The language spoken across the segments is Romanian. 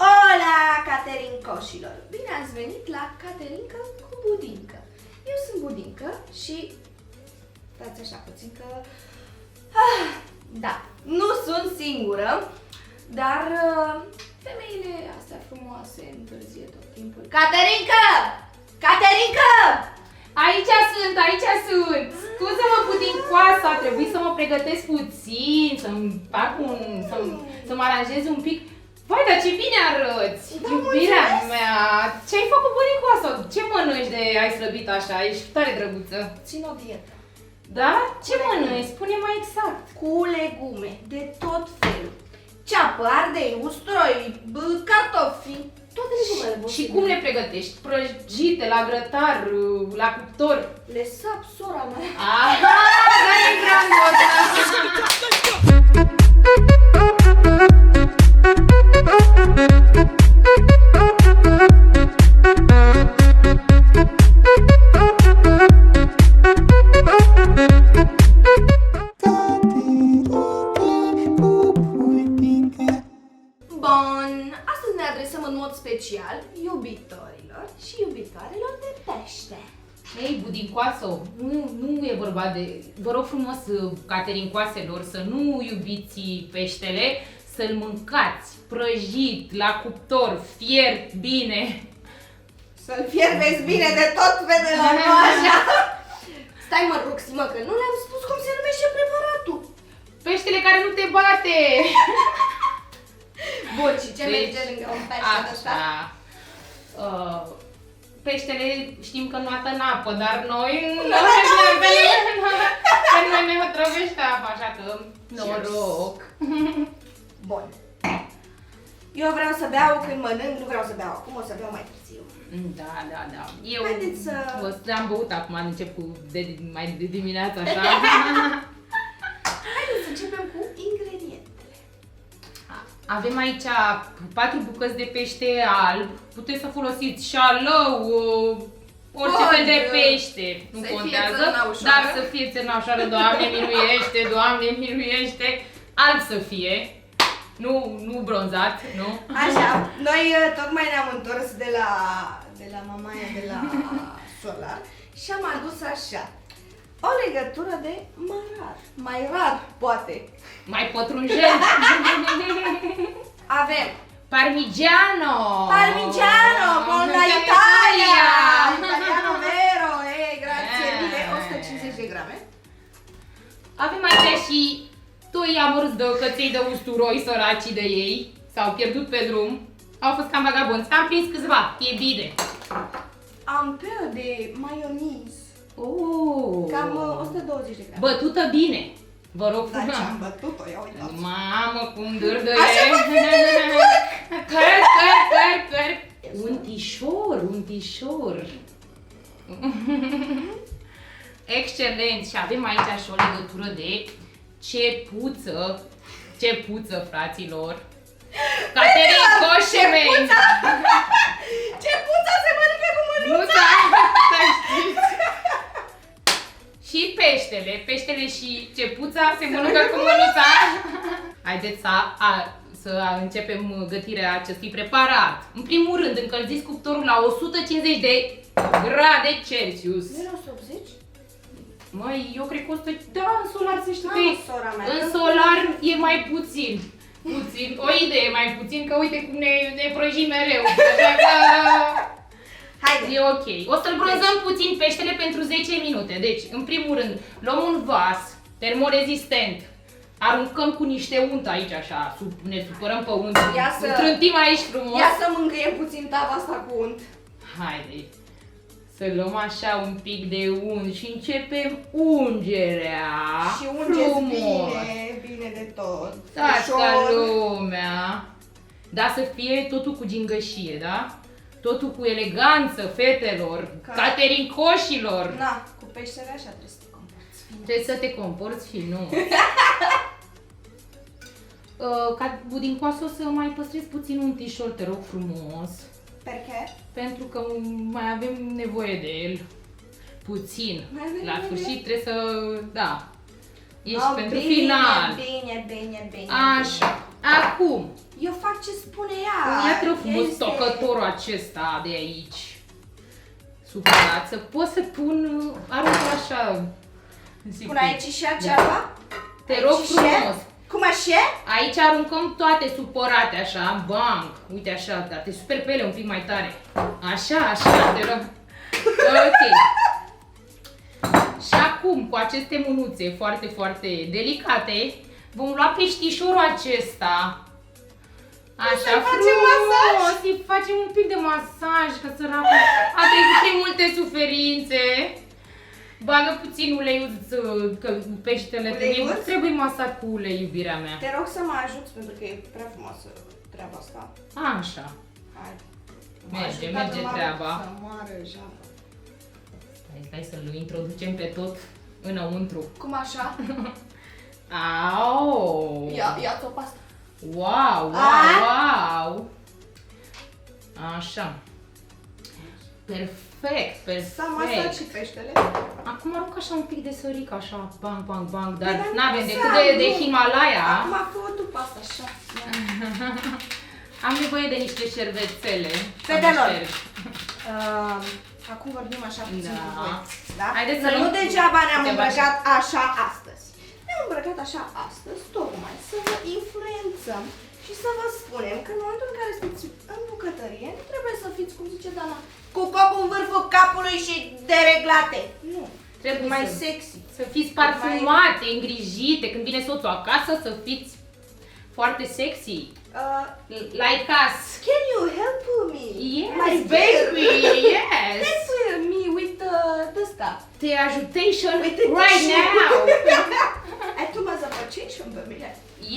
Hola, caterincoșilor! Bine ați venit la Caterinca cu Budincă. Eu sunt Budincă și... Stați așa puțin că... da, nu sunt singură, dar femeile astea frumoase întârzie tot timpul. Caterinca! Caterinca! Aici sunt! Scuză-mă, Budincoasa, a trebuit să mă pregătesc puțin, să-mi fac să mă aranjez un pic. Vai, dar ce bine arăți! Da, iubirea mulțumesc. mea! Ce-ai făcut, Budincoasa? Ce mănânci de ai slăbit așa? Ești tare drăguță. Țin o dietă. Da? Ce mănânci? Spune mai exact. Cu legume de tot felul. Ceapă, ardei, usturoi, cartofi, toate legumele Și posibile. cum le pregătești? Prăjite, la grătar, la cuptor? Le sap sora mea. Aha, dar e grandios! Bun, astăzi ne adresăm în mod special iubitorilor și iubitoarelor de pește. Ei, Budincoasă, nu e vorba de... Vă rog frumos, caterincoaselor, să nu iubiți peștele, să-l mâncați prăjit, la cuptor, fiert, bine. Să-l fierbeți bine de tot, fetelor, nu așa? Stai mă, Roxy, mă, că nu le-am spus cum se numește preparatul. Peștele care nu te bate! Bun, și ce Deci, merge lângă un pește de ăsta? Peștele știm că noată în apă, dar noi pe noi ne hătrăvește apa, așa că noroc. Bun. Eu vreau să beau când mănânc, nu vreau să beau acum, o să beau mai târziu. Da. Eu Haideți să... am băut acum, încep cu mai de dimineață, așa. Haideți să începem cu ingredientele. Avem aici 4 bucăți de pește alb. Puteți să folosiți șalău, orice fel de pește, nu Să fie contează, țărâna ușoară. dar să fie țărâna ușoară, Doamne miluiește, Doamne miluiește, alb să fie, nu bronzat, nu? Așa, noi tocmai ne-am întors de la mamaia de la Solar și am adus așa o legătură de marar. Mai rar, poate. Mai pătrunjent. Avem Parmigiano! Parmigiano con la Italia! Italiano vero! Grazie mille! 150 de grame. Avem aici și 2 amărâți de căței de usturoi, săracii de ei. S-au pierdut pe drum. Au fost cam vagabonți. Am prins câțiva. E bine. Am peu de maionez. Cam 120 de grame. Bătută bine. Vă rog Dar frumos. ce-am bătut-o, ia uitați. Mamă, cum dârdăie. Așa mă vede de Căr. Untișor. Excelent. Și avem aici și o legătură de cepuță, fraților. Caterincoșe mei. Cepuța se mănâncă cu mânuța! Să știți. Și peștele și cepuța se mănâncă cu mânuța. Haideți să începem gătirea acestui preparat. În primul rând, încălziți cuptorul la 150 de grade Celsius. Nu era 180? Măi, eu cred că 100... Da, în solar să știu că Mamă, e... sora mea, În că- solar e mai puțin. O idee mai puțin, că uite cum ne prăjim mereu. Așa că... Haide! E ok. O să-l brânzăm puțin peștele pentru 10 minute. Deci, în primul rând, luăm un vas termorezistent. Aruncăm cu niște unt aici, așa, ne supărăm pe unt. Trântim aici frumos. Ia să mângâiem puțin tava asta cu unt. Haide. Să luăm așa un pic de unt și începem ungerea. Și ungeți frumos. bine de tot. Toată lumea. Da, să fie totul cu gingășie, da? Totul cu eleganță, fetelor, caterincoșilor. Na, cu peștele așa trebuie să te comporți. Trebuie să te comporți fin, nu? Ca Budincoasă, o să mai păstrezi puțin un tișor, te rog frumos. Perché? Pentru că mai avem nevoie de el. Puțin. Mai avem La nevoie? sfârșit trebuie să... Da. Ești Oh, pentru bine, final. Bine. Așa. Acum, Eu fac ce spune ea. ia-te rog frumos tocătorul acesta de aici. Supărat, să pot să pun, arunc așa. Pun aici și aceaba? Te rog Aici și? frumos. Cum așa? Aici aruncăm toate supărate, așa, bang. Uite așa, dar te super pe ele un pic mai tare. Așa, te rog. Ok. Și acum, cu aceste mânuțe foarte, foarte delicate, vom lua peștișorul acesta. Așa, frumos, îi facem un pic de masaj, că săracul a trecut prin multe suferințe. Bagă puțin uleiuț, că peștele trebuie masat cu ulei, iubirea mea. Te rog să mă ajuți, pentru că e prea frumoasă treaba asta. Așa. Hai. Merge treaba. Să moară jaba. Stai să-l introducem pe tot înăuntru. Cum așa? Au! Ia-ți o pastă. Wow! Așa. Perfect. S-a masat și peștele. Acum arunc așa un pic de sărică, așa, bang, dar Dar n-avem nu decât să de arunc. Himalaya. Acum fă tu pasta așa. Am nevoie de niște șervețele. Fetelor. Acum vorbim așa puțin cu voi. Da? Haideți Că să nu luăm degeaba ne-am câteva îmbrăcat așa astăzi. Ne-am îmbrăcat așa astăzi, tocmai să vă influențăm și să vă spunem că în momentul în care sunteți în bucătărie, nu trebuie să fiți, cum zice Dana, cu capul în vârful capului și dereglate. Nu. Trebuie mai să- sexy. Să fiți parfumate, îngrijite, când vine soțul acasă, să fiți foarte sexy. Like us. Can you help me? Yes, My baby, dear? yes. Help me with the stuff. The ajutation With the right tissue. now. Ai tu mă zăpăcești pe mine.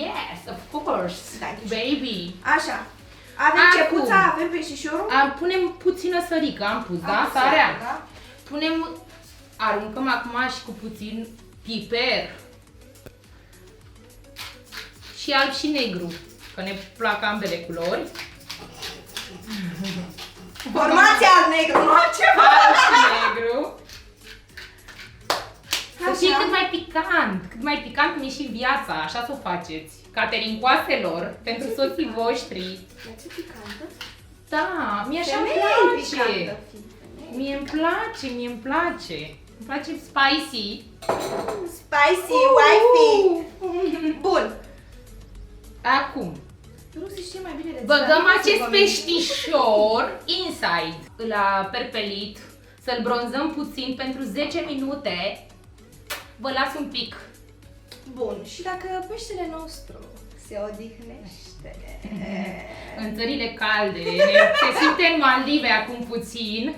Yes, of course, Thank you. baby. Așa. Avem Acum. cepuța, avem peștișorul. Punem puțină sărică, am pus, da? Am Sarea. da? Aruncăm acum și cu puțin piper. Și alb și negru, că ne plac ambele culori. Formația al negru, nu altceva. Alb și negru. Să fie Așa. cât mai picant cum e și viața, așa să o faceți. Caterincoaselor, pentru soții voștri. Ce picantă? Da, mie așa îmi Femeie place. picantă, femeie. Mie îmi place. Îmi place spicy. Spicy, wifey. Bun. Acum, Rusi știe mai bine de băgăm țară, acest să vă peștișor inside. Îl perpelit, să-l bronzăm puțin pentru 10 minute. Vă las un pic. Bun, și dacă peștele nostru se odihnește... În țările calde, se simte în Maldive acum puțin.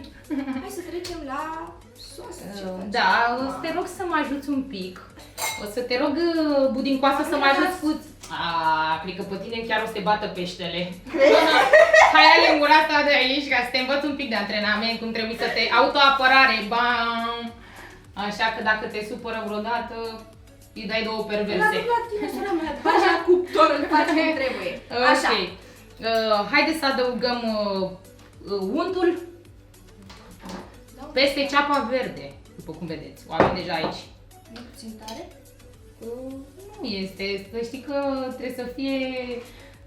Hai să trecem la soasă. Ce facem? Da, o să te rog să mă ajuți un pic. O să te rog, budincoasă, să mă ajuți puțin. Cred că pe tine chiar o să te bată peștele. Hai, ale în gura asta de aici, ca să te învăț un pic de antrenament, cum trebuie să te... Autoapărare, bam! Așa că dacă te supără vreodată, îi dai două perverse. La tine, sora mea, bagi la cuptor, îl faci cum trebuie. Așa. Ok. Haideți să adăugăm untul peste ceapa verde, după cum vedeți. O avem deja aici. Nu puțin tare? Nu este, să știi că trebuie să fie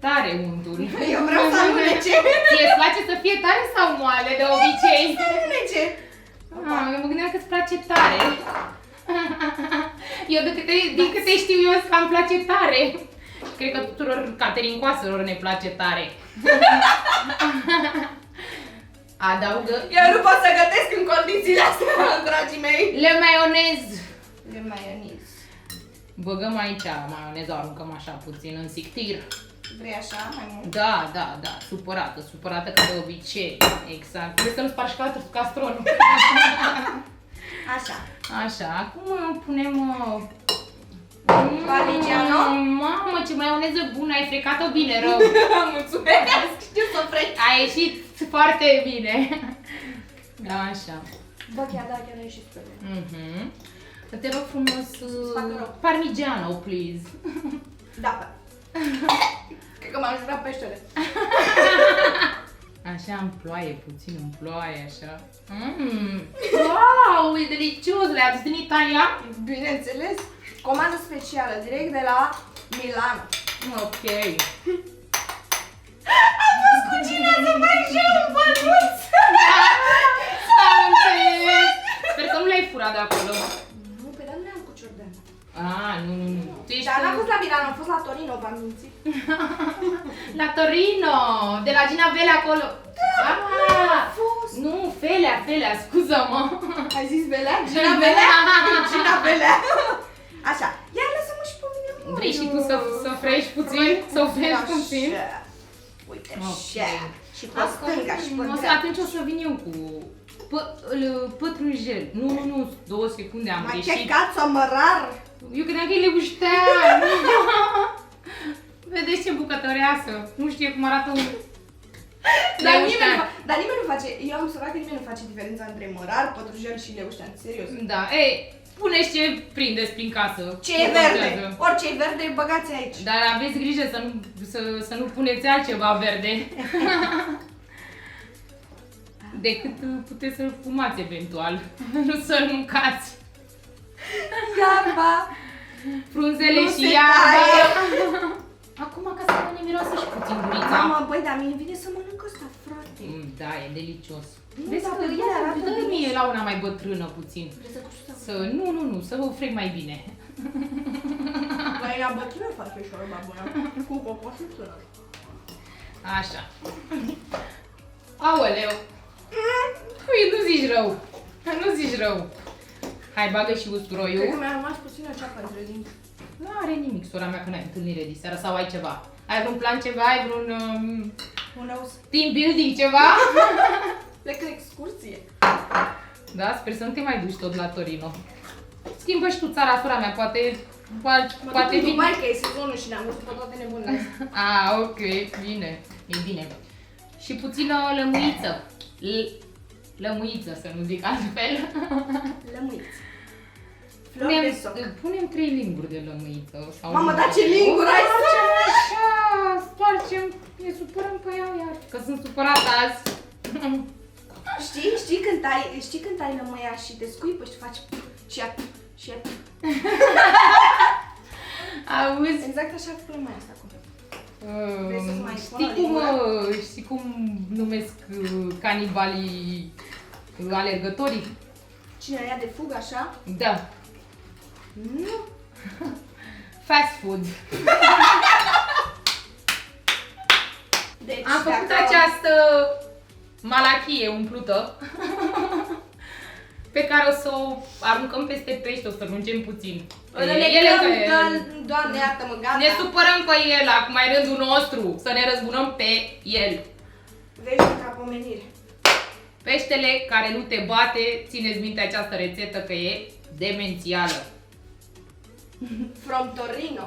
tare untul. Eu vreau să alunece. Ție îți place să fie tare sau moale de obicei? Să alunece. Eu mă gândeam că îți place tare. Eu din câte știu eu că îmi place tare. Cred că tuturor caterincoaselor ne place tare. Adaugă Eu nu pot să gătesc în condițiile astea, dragii mei. le maionez. Le maionez. Băgăm aici maioneza, aruncăm așa puțin în sictir. Vrei așa mai mult? Da, supărată ca de obicei. Exact. Trebuie să nu spargi castronul. Așa. Așa, acum punem... Parmigiano? Mamă, ce maioneză bună, ai frecat-o bine rău. Mulțumesc, știu să frec. A ieșit foarte bine. Așa. Bă, chiar a ieșit super bine. Te rog frumos, facă rău. parmigiano, please. Da. Cred că m-a jurat peștele. Așa, în ploaie, puțin în ploaie, așa. Wow, e delicios, le-ai adus din Italia? Bineînțeles. Comandă specială, direct de la Milano. Ok. Am fost cu cine să fac și eu un bănuț. Am înțeles. Sper că nu l-ai furat de acolo. Nu, pe dar nu le-am cu ciordan. Ah, nu. Tu ești Dar n-am fost la Milano, am fost la Torino, v-am mințit. la Torino, de la Gina Velea acolo. Am fost. Nu, Felea, scuză-mă. Ai zis Belea? Gina Belea? Gina Belea. Așa, ia lăsă-mă și pe mine. mă, Vrei și eu. tu să frești puțin? Să frești puțin? Așa. Uite, Ok. așa. Și pe stânga și pe Atunci o să vin eu cu pătrunjel. Nu, 2 secunde am Ma ce greșit. cațo mărar. Eu credeam că e leguștean. Vedeți ce bucătăreasă. Nu știe cum arată un leguștean. Dar nimeni nu face, eu am observat că nimeni nu face diferența între mărar, pătrunjel și leuștean, serios. Da, ei, puneți ce prindeți prin casă. Ce Nu e verde, contează. orice e verde, băgați aici. Dar aveți grijă să nu puneți altceva verde. Decât puteți să-l fumați eventual, nu să-l mâncați. Iarba. Frunzele Nu și se iarba. taie. Acum ca să ne miroase și puțin gurița. Mama, băi, dar mie vine să mănânc ăsta, frate. Da, e delicios. Nu, Vezi dar că ele arată dă bine. mie la una mai bătrână puțin. Vrei să cu șuța? Nu, să vă frec mai bine. Băi, la bătrână face șorba bună. Cu cocosuță. Așa. Aoleu. Ui, nu zici rău. Nu zici rău. Hai, bagă și Cred că usturoiul. mi-a rămas puțină ceapă între dinți. Nu are nimic, sora mea, că n-ai întâlnire de seară sau ai ceva. Ai vreun plan ceva? Ai vreun Un aus. team building ceva? Plec în excursie. Da, sper să nu te mai duci tot la Torino. Schimbă și tu țara, sora mea, poate Poate vin. Dubai, că e sezonul și ne-am văzut pe toate nebunile astea. Ah, ok, bine, e bine. Și puțină lămâiță. Lămâiță, să nu zic altfel. Lămâiți. Flori de soc. Punem 3 linguri de lămâiță. Sau Mamă, dar ce linguri ai să... Așa, stoarcem, ne supărăm pe ea iar, că sunt supărat azi. Știi când ai lămâia și te scuipă și faci și ea și ea. Auzi? Exact așa cu lămâia asta acum. Vrei să-ți mai spun o Știi cum numesc canibalii alergătorii? Cine ia de fugă așa? Da. Nu. Fast food. Deci, Am făcut dacă- această malachie umplută pe care o să o aruncăm peste pește, o să lungem puțin. Doamne, iartă-mă, gata. Ne supărăm pe el, acum e rândul nostru, să ne răzbunăm pe el. Vezi ca pomenire. Peștele care nu te bate, țineți minte această rețetă că e demențială. From Torino.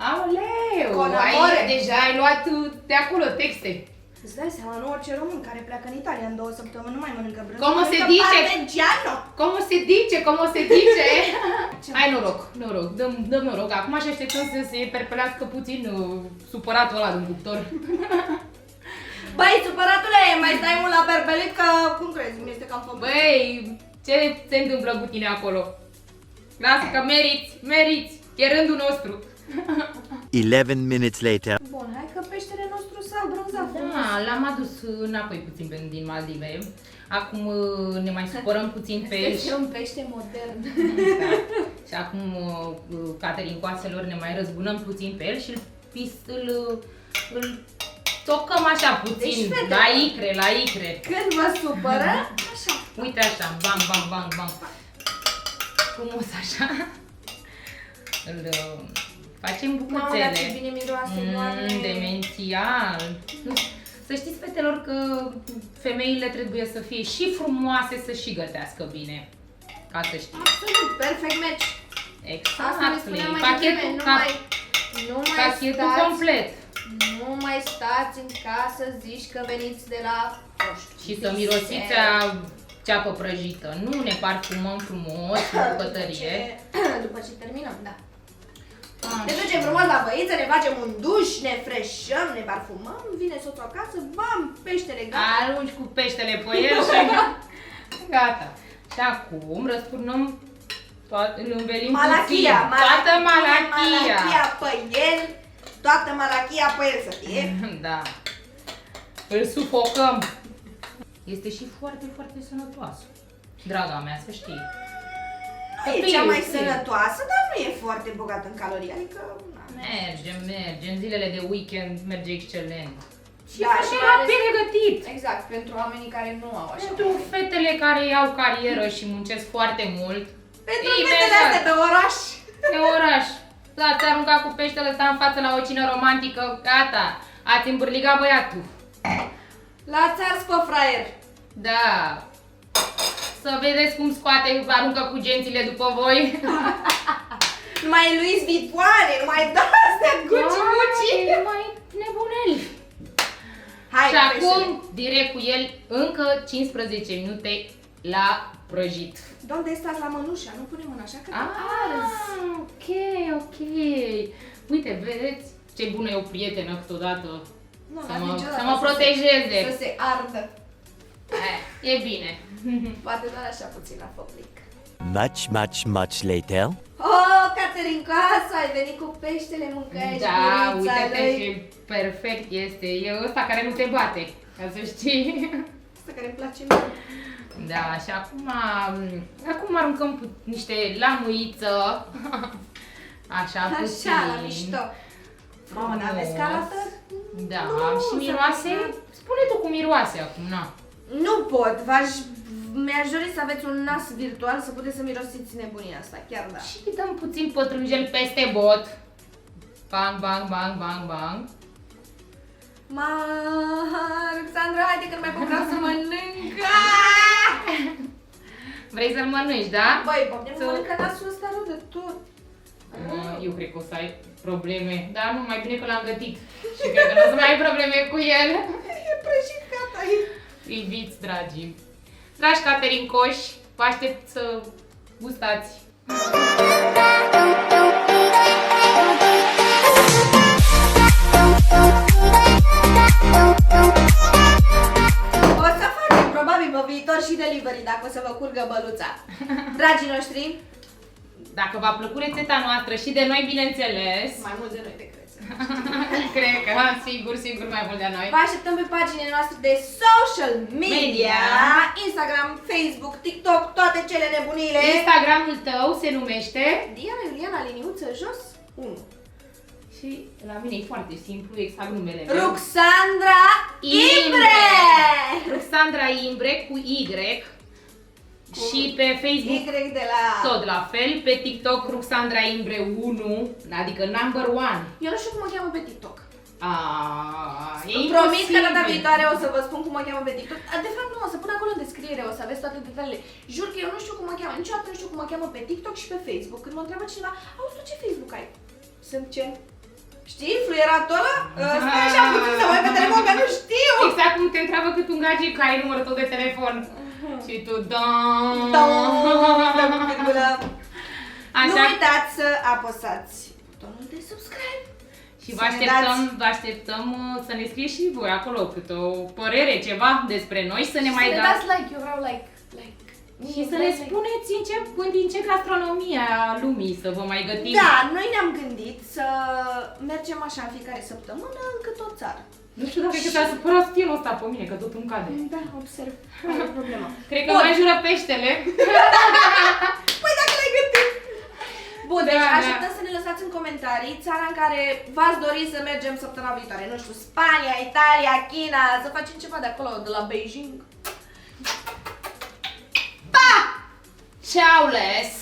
Aoleu, Con amore. deja ai luat de acolo texte. Îți dai seama, nu orice român care pleacă în Italia în 2 săptămâni nu mai mănâncă brânză. Cum se mănâncă dice? parmigiano. Cum se dice? Ai noroc, dăm noroc. Acum și așteptăm să se perpelească puțin supăratul ăla din cuptor. Băi, supăratule, mai stai mult la berbelit că, cum crezi, mi este cam făcut. Băi, ce se întâmplă cu tine acolo? Lasă că meriți, e rândul nostru. 11 minutes later. Bun, hai că peștele nostru s-a brânzat. Da, l-am adus înapoi puțin din Maldive. Acum ne mai supărăm puțin pe el. Este un pește modern. Da. Și acum Caterin coaselor ne mai răzbunăm puțin pe el și îl tocăm așa puțin, Deci, fete, la icre. Când vă supără, așa. Uite așa, bang. Frumos așa. Îl facem Mamă, dar ce bucățele. bine miroase, Doamne. Demențial. Să știți, fetelor, că femeile trebuie să fie și frumoase, să și gătească bine. Ca să știți. Absolut, perfect match. Asta ne spuneam mai devreme, nu mai pachetul stați, complet. nu mai stați în casă, zici că veniți de la, nu știu, Și să mirosiți a ceapă prăjită. Nu ne parfumăm frumos în bucătărie. După ce terminăm, da. Așa. Ne ducem frumos la băiță, ne facem un duș, ne freșăm, ne parfumăm, vine soțul acasă, bam, peștele gata. Arunci cu peștele pe el și gata. Și acum răsturnăm îl învelim Malachia, puțin. Toată malachia. malachia pe el. toată malachia pe el să fie. Da. Îl sufocăm. Este și foarte, foarte sănătoasă. Draga mea, să știi. Nu e cea mai sănătoasă, dar nu e foarte bogată în calorii, adică... Merge. În zilele de weekend merge excelent. Și Da, foarte și mai ales- bine gătit. Exact, pentru oamenii care nu au așa. Pentru fetele care au carieră și muncesc foarte mult. Pentru Imediat. fetele astea de oraș. Pe oraș. L-ați aruncat cu peștele ăsta în față la o cină romantică, gata. Ați îmbârligat băiatul. L-ați ars pe fraier. Da. Să vedeți cum scoate, aruncă cu gențile după voi. Numai Louis Vuittoane, numai de-astea, Gucci. Mai nebuneli. Hai, Și peștele. acum, direct cu el, încă 15 minute la prăjit. De unde stați la mănușa? Nu punem mâna așa că te ars. Ok. Uite, vedeți ce bună e o prietenă câteodată. Nu, Să n-am mă, niciodată să mă protejeze. Să se ardă. E bine. Poate doar așa puțin la foplic. Much later. Oh, Caterinca, ai venit cu peștele, mâncai și Da, gurița uite-te lui. ce perfect este. E ăsta care nu te bate, ca să știi. Asta care îmi place mie. Da, și acum aruncăm niște lămâiță. Așa, puțin. Așa, la mișto. Mamă, Frumos. n-aveți calator? Da, Nu, și s-a miroase? terminat. Spune tu cum miroase acum, na. Nu pot, mi-aș dori să aveți un nas virtual să puteți să mirosiți nebunia asta, chiar da. Și dăm puțin pătrunjel peste bot. Bang, bang, bang, bang, bang. Alexandra, haide că nu mai pot, vreau să mănânc. Vrei să-l mănânci, da? Băi, Bogdan, nu mănâncă nasul ăsta rău de tot. Eu cred că o să ai probleme, dar nu, mai bine că l-am gătit. Și cred că nu o să mai ai probleme cu el. E prăjit, gata. Iubiți, dragii. Dragi caterincoși, vă aștept să gustați. O să facem probabil pe viitor și delivery dacă o să vă curgă băluța. Dragii noștri, Dacă v-a plăcut rețeta noastră și de noi, bineînțeles. mai mult de noi te crezi. Cred că, sigur, mai mult de noi. Vă așteptăm pe paginile noastre de social media, Media. Instagram, Facebook, TikTok, toate cele nebunile. Instagramul tău se numește Diana Iuliana, liniuță, jos, 1. și la mine e foarte simplu, exact numele meu. Ruxandra Imbre! Ruxandra Imbre cu Y. Și pe Facebook Y de la... tot la fel, pe TikTok Ruxandra Imbre 1, adică number 1. Eu nu știu cum o cheamă pe TikTok. Promit Promit că data viitoare o să vă spun cum o cheamă pe TikTok. De fapt nu, o să pun acolo în descriere, o să aveți toate detaliile. Jur că eu nu știu cum o cheamă, niciodată nu știu cum o cheamă pe TikTok și pe Facebook. Când mă întreabă cineva, auzi tu ce Facebook ai? Sunt ce? Știi fluieratul ăla? Stai așa puțin să mă uit pe telefon că nu știu! Exact cum te întreabă cât un gagic că ai numărul tău de telefon. Și tu, da. Nu Așa. uitați să apăsați butonul de subscribe. Și Să vă ne așteptăm, dați- vă așteptăm să ne scrieți și voi acolo câte o părere, ceva despre noi, să ne mai Să ne dați. dați like, eu vreau like. Și să ne spuneți din ce gastronomie a lumii să vă mai gătim. Da, noi ne-am gândit să mergem așa în fiecare săptămână în cât o țară. Nu știu dacă s-a supărat stilul ăsta pe mine, că tot îmi cade. Da, observ. Nu e problemă. Cred că Bun. mai jură peștele. Păi dacă l-ai gândit! Bun, deci Da, așteptăm să ne lăsați în comentarii țara în care v-ați dori să mergem săptămâna viitoare. Nu știu, Spania, Italia, China, să facem ceva de acolo, de la Beijing. Ciao les!